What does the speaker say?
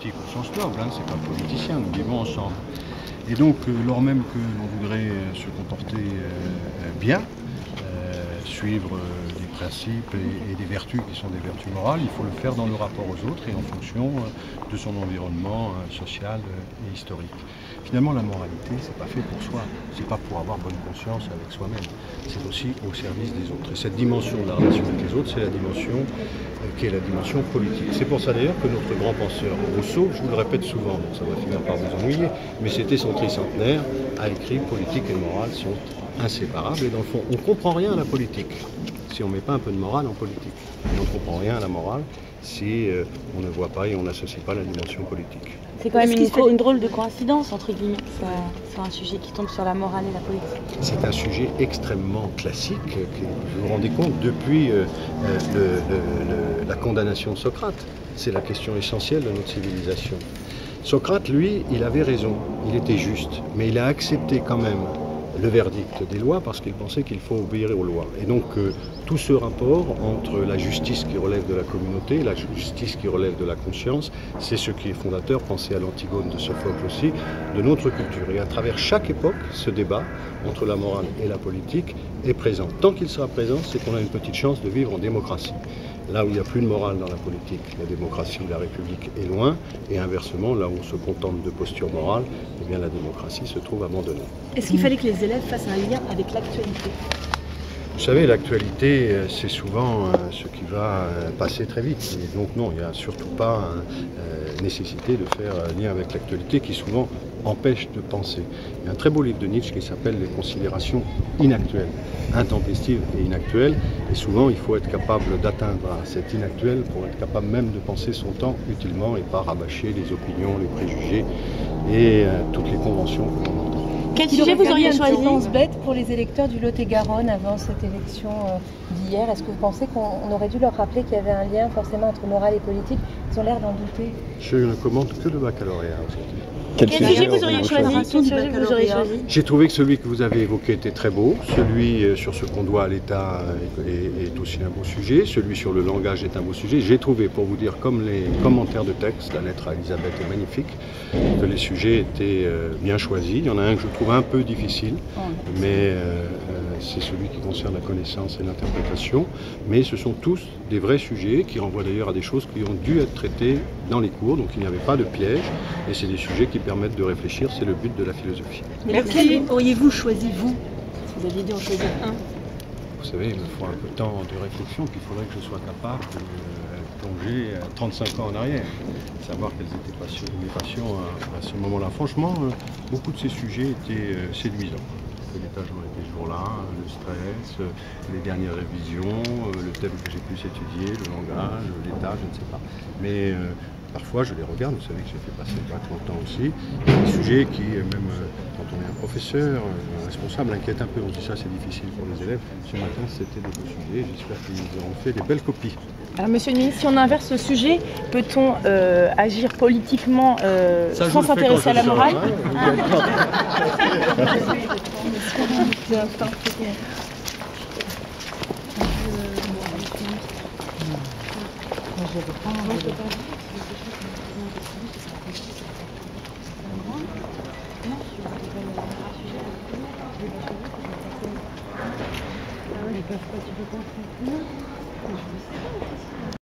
politique au sens noble, hein, c'est pas politicien, nous vivons ensemble. Et donc, lors même que l'on voudrait se comporter bien, suivre des principes et des vertus qui sont des vertus morales, il faut le faire dans le rapport aux autres et en fonction de son environnement social et historique. Finalement, la moralité, c'est pas fait pour soi, c'est pas pour avoir bonne conscience avec soi-même, c'est aussi au service des autres. Et cette dimension de la relation avec les autres, c'est la dimension qui est la dimension politique. C'est pour ça d'ailleurs que notre grand penseur Rousseau, je vous le répète souvent, donc ça va finir par vous ennuyer, mais c'était son tricentenaire, a écrit « Politique et morale sont inséparables » et dans le fond, on ne comprend rien à la politique si on ne met pas un peu de morale en politique. Et on ne comprend rien à la morale si on ne voit pas et on n'associe pas la dimension politique. C'est quand même une drôle de coïncidence, entre guillemets, c'est un sujet qui tombe sur la morale et la politique. C'est un sujet extrêmement classique, vous vous rendez compte, depuis la condamnation de Socrate. C'est la question essentielle de notre civilisation. Socrate, lui, il avait raison, il était juste, mais il a accepté quand même le verdict des lois parce qu'il pensait qu'il faut obéir aux lois. Et donc tout ce rapport entre la justice qui relève de la communauté, la justice qui relève de la conscience, c'est ce qui est fondateur, pensez à l'Antigone de Sophocle aussi, de notre culture. Et à travers chaque époque, ce débat entre la morale et la politique est présent. Tant qu'il sera présent, c'est qu'on a une petite chance de vivre en démocratie. Là où il n'y a plus de morale dans la politique, la démocratie ou la République est loin, et inversement, là où on se contente de postures morales, eh bien la démocratie se trouve abandonnée. Est-ce qu'il fallait que les élèves fassent un lien avec l'actualité ? Vous savez, l'actualité, c'est souvent ce qui va passer très vite. Et donc non, il n'y a surtout pas nécessité de faire un lien avec l'actualité qui souvent empêche de penser. Il y a un très beau livre de Nietzsche qui s'appelle « Les considérations inactuelles », intempestives et inactuelles. Et souvent, il faut être capable d'atteindre cet inactuel pour être capable même de penser son temps utilement et pas rabâcher les opinions, les préjugés et toutes les conventions que l'on entend. Quel sujet vous auriez choisi ? Une tendance bête pour les électeurs du Lot-et-Garonne avant cette élection d'hier. Est-ce que vous pensez qu'on aurait dû leur rappeler qu'il y avait un lien forcément entre morale et politique ? Ils ont l'air d'en douter. Je ne commande que le baccalauréat aujourd'hui. Quel sujet vous auriez choisi ? J'ai trouvé que celui que vous avez évoqué était très beau. Celui sur ce qu'on doit à l'État est aussi un beau sujet. Celui sur le langage est un beau sujet. J'ai trouvé, pour vous dire, comme les commentaires de texte, la lettre à Elisabeth est magnifique, que les sujets étaient bien choisis. Il y en a un que je trouve un peu difficile, mais c'est celui qui concerne la connaissance et l'interprétation. Mais ce sont tous des vrais sujets qui renvoient d'ailleurs à des choses qui ont dû être traitées dans les cours, donc il n'y avait pas de piège, et c'est des sujets qui permettent de réfléchir, c'est le but de la philosophie. Mais lequel auriez-vous choisi, vous ? Vous aviez dit en choisir un. Vous savez, il me faut un peu de temps de réflexion, puis il faudrait que je sois capable de plonger 35 ans en arrière, savoir quelles étaient mes passions à ce moment-là. Franchement, beaucoup de ces sujets étaient séduisants. L'état j'en étais ce jour-là, le stress, les dernières révisions, le thème que j'ai pu étudier, le langage, l'état, je ne sais pas. Mais parfois je les regarde, vous savez que j'ai fait passer pas longtemps aussi, des sujets qui, même quand on est un professeur, un responsable, inquiètent un peu. On dit ça c'est difficile pour les élèves. Ce matin c'était des beaux sujets, j'espère qu'ils auront fait des belles copies. Alors, Monsieur le ministre, si on inverse le sujet, peut-on agir politiquement sans s'intéresser à la morale ? Ils peuvent pas, tu peux comprendre. Non, je ne sais pas.